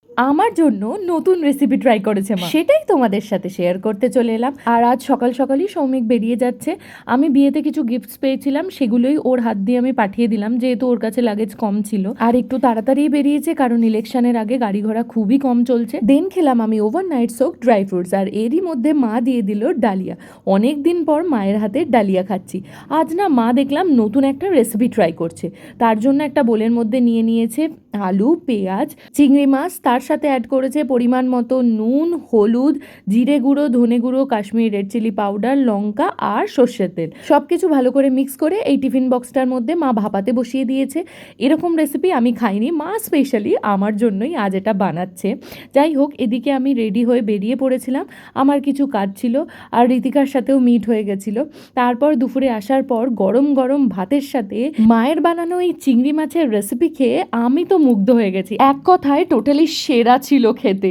আমার জন্য নতুন রেসিপি ট্রাই করেছে মা, সেটাই তোমাদের সাথে শেয়ার করতে চলে এলাম। আর আজ সকাল সকালই সৌমিক বেরিয়ে যাচ্ছে। আমি বিয়েতে কিছু গিফটস পেয়েছিলাম, সেগুলোই ওর হাত দিয়ে আমি পাঠিয়ে দিলাম, যেহেতু ওর কাছে লাগেজ কম ছিল আর একটু তাড়াতাড়ি বেরিয়েছে, কারণ ইলেকশনের আগে গাড়ি ঘোড়া খুবই কম চলছে। দেন খেলাম আমি ওভারনাইট সোক ড্রাই ফ্রুটস, আর এরই মধ্যে মা দিয়ে দিল ডালিয়া। অনেক দিন পর মায়ের হাতে ডালিয়া খাচ্ছি। আজ না মা দেখলাম নতুন একটা রেসিপি ট্রাই করছে। তার জন্য একটা বোলের মধ্যে নিয়ে নিয়েছে আলু, পেঁয়াজ, চিংড়ি মাছ, তার সাথে অ্যাড করেছে পরিমাণ মতো নুন, হলুদ, জিরে গুঁড়ো, ধনে গুঁড়ো, কাশ্মীরি রেড চিলি পাউডার, লঙ্কা আর সর্ষের তেল। সব কিছু ভালো করে মিক্স করে এই টিফিন বক্সটার মধ্যে মা ভাপাতে বসিয়ে দিয়েছে। এরকম রেসিপি আমি খাইনি, মা স্পেশালি আমার জন্যই আজ এটা বানাচ্ছে। যাই হোক, এদিকে আমি রেডি হয়ে বেরিয়ে পড়েছিলাম, আমার কিছু কাজ ছিল আর ঋতিকার সাথেও মিট হয়ে গেছিলো। তারপর দুপুরে আসার পর গরম গরম ভাতের সাথে মায়ের বানানো এই চিংড়ি মাছের রেসিপি খেয়ে আমি তো মুগ্ধ হয়ে গেছি। এক কথায় টোটালি সেরা ছিল খেতে।